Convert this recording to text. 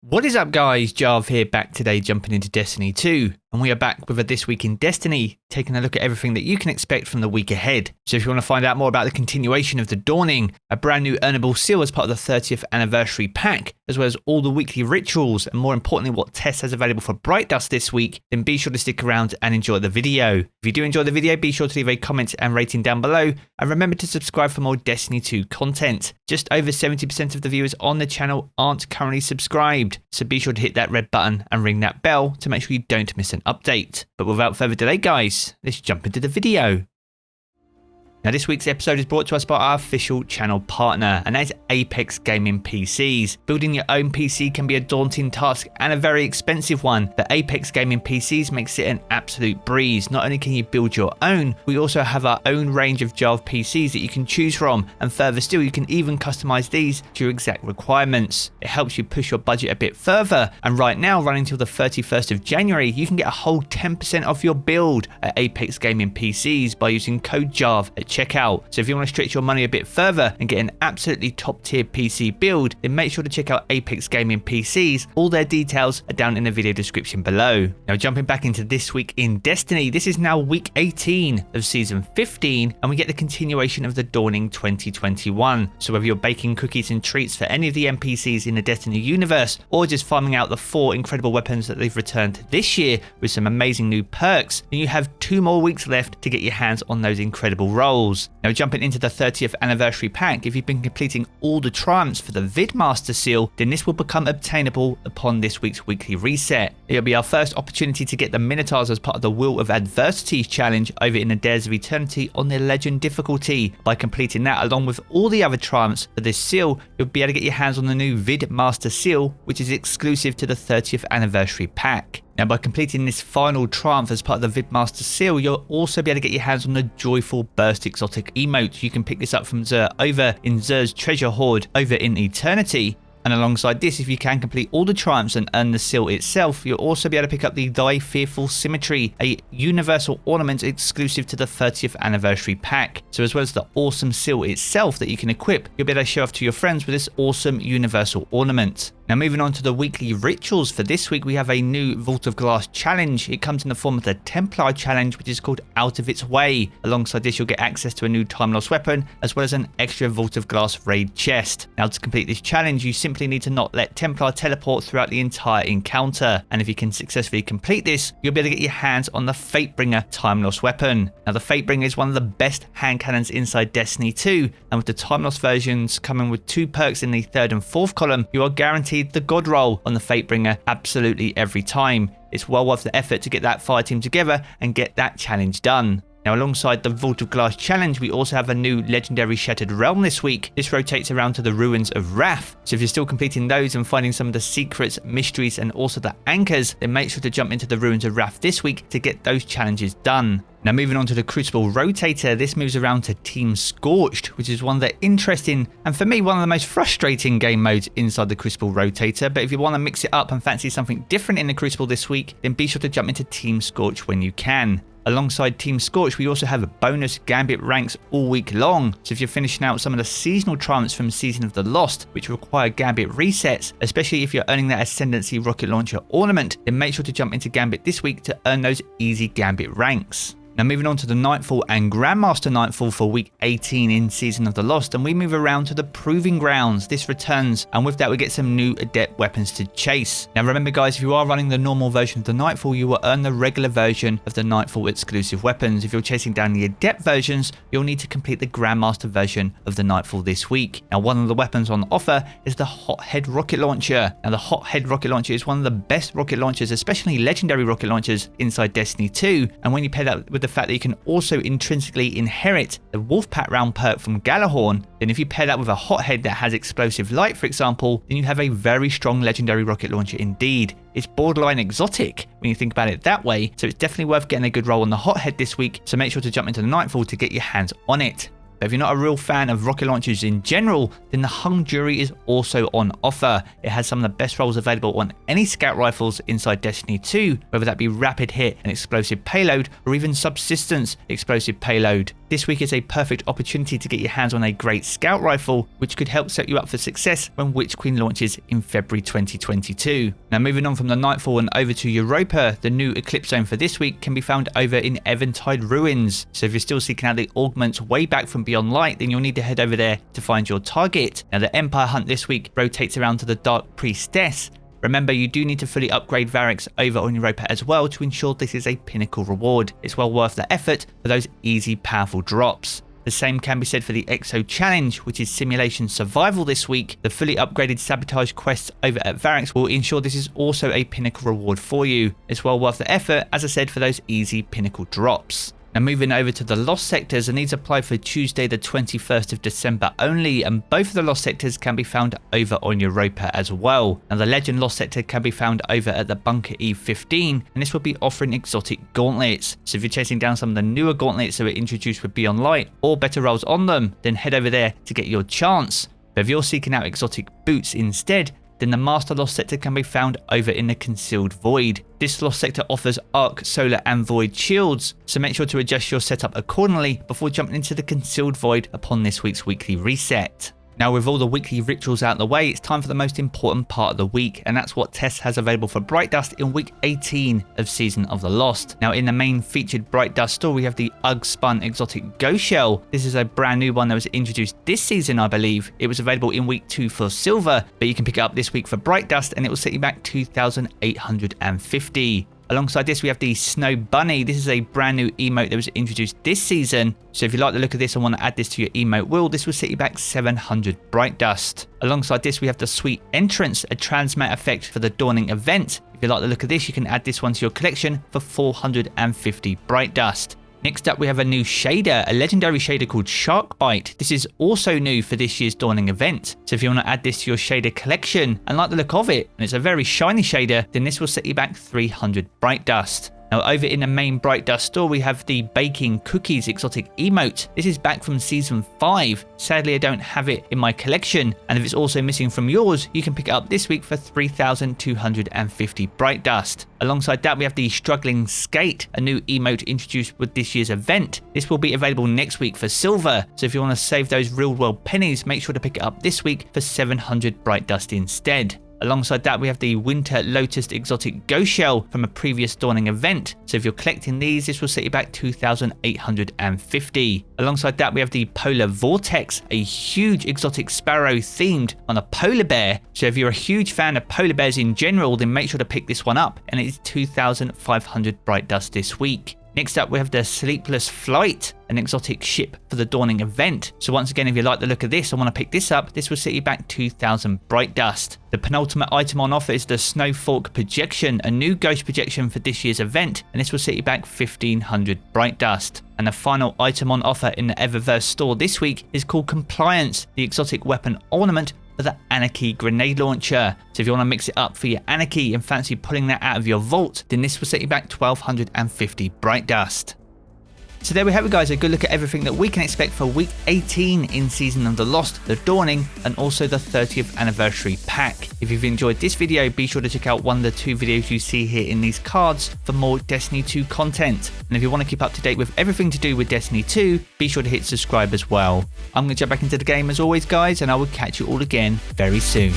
What is up guys, Jarv here, back today jumping into Destiny 2, and we are back with a This Week in Destiny, taking a look at everything that you can expect from the week ahead. So if you want to find out more about the continuation of the Dawning, a brand new earnable seal as part of the 30th anniversary pack, as well as all the weekly rituals, and more importantly what Tess has available for Bright Dust this week, then be sure to stick around and enjoy the video. If you do enjoy the video, be sure to leave a comment and rating down below, and remember to subscribe for more Destiny 2 content. Just over 70% of the viewers on the channel aren't currently subscribed, so be sure to hit that red button and ring that bell to make sure you don't miss an update. But without further delay guys, let's jump into the video. Now this week's episode is brought to us by our official channel partner, and that is Apex Gaming PCs. Building your own PC can be a daunting task and a very expensive one, but Apex Gaming PCs makes it an absolute breeze. Not only can you build your own, we also have our own range of Jarv PCs that you can choose from, and further still you can even customize these to your exact requirements. It helps you push your budget a bit further, and right now running until the 31st of January you can get a whole 10% off your build at Apex Gaming PCs by using code Jarv at checkout. So if you want to stretch your money a bit further and get an absolutely top tier PC build, then make sure to check out Apex Gaming PCs. All their details are down in the video description below. Now jumping back into This Week in Destiny, this is now week 18 of season 15, and we get the continuation of the Dawning 2021. So whether you're baking cookies and treats for any of the NPCs in the Destiny universe, or just farming out the 4 incredible weapons that they've returned this year with some amazing new perks, then you have 2 more weeks left to get your hands on those incredible rolls. Now jumping into the 30th anniversary pack, if you've been completing all the triumphs for the Vidmaster seal, then this will become obtainable upon this week's weekly reset. It'll be our first opportunity to get the Minotaurs as part of the Wheel of Adversity challenge over in the Dares of Eternity on their Legend difficulty. By completing that along with all the other triumphs for this seal, you'll be able to get your hands on the new Vidmaster seal, which is exclusive to the 30th anniversary pack. Now by completing this final triumph as part of the Vidmaster seal, you'll also be able to get your hands on the Joyful Burst exotic emote. You can pick this up from Xur over in Xur's treasure hoard over in Eternity. And alongside this, if you can complete all the triumphs and earn the seal itself, you'll also be able to pick up the Thy Fearful Symmetry, a universal ornament exclusive to the 30th anniversary pack. So as well as the awesome seal itself that you can equip, you'll be able to show off to your friends with this awesome universal ornament. Now moving on to the weekly rituals for this week, we have a new Vault of Glass challenge. It comes in the form of the Templar challenge, which is called Out of Its Way. Alongside this you'll get access to a new time loss weapon, as well as an extra Vault of Glass raid chest. Now to complete this challenge you simply need to not let Templar teleport throughout the entire encounter, and if you can successfully complete this, you'll be able to get your hands on the Fatebringer time loss weapon. Now the Fatebringer is one of the best hand cannons inside Destiny 2, and with the time loss versions coming with 2 perks in the 3rd and 4th column, you are guaranteed the God roll on the Fatebringer absolutely every time. It's well worth the effort to get that fire team together and get that challenge done. Now alongside the Vault of Glass challenge, we also have a new legendary Shattered Realm this week. This rotates around to the Ruins of Wrath. So if you're still completing those and finding some of the secrets, mysteries and also the anchors, then make sure to jump into the Ruins of Wrath this week to get those challenges done. Now moving on to the Crucible Rotator, this moves around to Team Scorched, which is one of the interesting and for me one of the most frustrating game modes inside the Crucible Rotator. But if you want to mix it up and fancy something different in the Crucible this week, then be sure to jump into Team Scorched when you can. Alongside Team Scorch, we also have bonus Gambit ranks all week long. So if you're finishing out some of the seasonal triumphs from Season of the Lost, which require Gambit resets, especially if you're earning that Ascendancy Rocket Launcher ornament, then make sure to jump into Gambit this week to earn those easy Gambit ranks. Now moving on to the Nightfall and Grandmaster Nightfall for week 18 in Season of the Lost, and we move around to the Proving Grounds. This returns, and with that we get some new adept weapons to chase. Now remember guys, if you are running the normal version of the Nightfall, you will earn the regular version of the Nightfall exclusive weapons. If you're chasing down the adept versions, you'll need to complete the Grandmaster version of the Nightfall this week. Now one of the weapons on offer is the Hothead Rocket Launcher. Now the Hothead Rocket Launcher is one of the best rocket launchers, especially legendary rocket launchers inside Destiny 2, and when you pair that with the fact that you can also intrinsically inherit the Wolfpack round perk from Galahorn, then if you pair that with a Hothead that has explosive light for example, then you have a very strong legendary rocket launcher indeed. It's borderline exotic when you think about it that way, so it's definitely worth getting a good roll on the Hothead this week, so make sure to jump into the Nightfall to get your hands on it. But if you're not a real fan of rocket launchers in general, then the Hung Jury is also on offer. It has some of the best rolls available on any scout rifles inside Destiny 2, whether that be rapid hit and explosive payload, or even subsistence explosive payload. This week is a perfect opportunity to get your hands on a great scout rifle, which could help set you up for success when Witch Queen launches in February 2022. Now moving on from the Nightfall and over to Europa, the new Eclipse Zone for this week can be found over in Eventide Ruins. So if you're still seeking out the augments way back from Beyond Light, then you'll need to head over there to find your target. Now the Empire hunt this week rotates around to the Dark Priestess. Remember, you do need to fully upgrade Variks over on Europa as well to ensure this is a pinnacle reward. It's well worth the effort for those easy, powerful drops. The same can be said for the Exo Challenge, which is Simulation Survival this week. The fully upgraded Sabotage quests over at Variks will ensure this is also a pinnacle reward for you. It's well worth the effort, as I said, for those easy pinnacle drops. Now moving over to the Lost Sectors, and these apply for Tuesday the 21st of December only, and both of the Lost Sectors can be found over on Europa as well. Now the Legend Lost Sector can be found over at the Bunker E15, and this will be offering exotic gauntlets. So if you're chasing down some of the newer gauntlets that were introduced with Beyond Light or better rolls on them, then head over there to get your chance. But if you're seeking out exotic boots instead, then the Master Lost Sector can be found over in the Concealed Void. This Lost Sector offers Arc, Solar and Void shields, so make sure to adjust your setup accordingly before jumping into the Concealed Void upon this week's weekly reset. Now with all the weekly rituals out of the way, it's time for the most important part of the week, and that's what Tess has available for Bright Dust in week 18 of Season of the Lost. Now in the main featured Bright Dust store, we have the Ugg Spun Exotic Ghost Shell. This is a brand new one that was introduced this season, I believe. It was available in week 2 for Silver, but you can pick it up this week for Bright Dust and it will set you back 2,850. Alongside this, we have the Snow Bunny. This is a brand new emote that was introduced this season. So if you like the look of this and want to add this to your emote wheel, this will set you back 700 Bright Dust. Alongside this, we have the Sweet Entrance, a transmat effect for the Dawning event. If you like the look of this, you can add this one to your collection for 450 Bright Dust. Next up, we have a new shader, a legendary shader called Sharkbite. This is also new for this year's Dawning event. So if you want to add this to your shader collection and like the look of it, and it's a very shiny shader, then this will set you back 300 Bright Dust. Now over in the main Bright Dust store, we have the Baking Cookies exotic emote. This is back from season 5. Sadly, I don't have it in my collection, and if it's also missing from yours, you can pick it up this week for 3,250 Bright Dust. Alongside that, we have the Struggling Skate, a new emote introduced with this year's event. This will be available next week for Silver, so if you want to save those real world pennies, make sure to pick it up this week for 700 Bright Dust instead. Alongside that, we have the Winter Lotus Exotic Ghost Shell from a previous Dawning event. So if you're collecting these, this will set you back 2,850. Alongside that, we have the Polar Vortex, a huge exotic sparrow themed on a polar bear. So if you're a huge fan of polar bears in general, then make sure to pick this one up, and it's 2,500 Bright Dust this week. Next up, we have the Sleepless Flight, an exotic ship for the Dawning event. So once again, if you like the look of this and want to pick this up, this will set you back 2,000 Bright Dust. The penultimate item on offer is the Snowfork Projection, a new ghost projection for this year's event, and this will set you back 1,500 Bright Dust. And the final item on offer in the Eververse store this week is called Compliance, the exotic weapon ornament for the Anarchy Grenade Launcher. So if you want to mix it up for your Anarchy and fancy pulling that out of your vault, then this will set you back 1,250 Bright Dust. So there we have it guys, a good look at everything that we can expect for week 18 in Season of the Lost, the Dawning, and also the 30th anniversary pack. If you've enjoyed this video, be sure to check out one of the 2 videos you see here in these cards for more Destiny 2 content. And if you want to keep up to date with everything to do with Destiny 2, be sure to hit subscribe as well. I'm going to jump back into the game as always guys, and I will catch you all again very soon.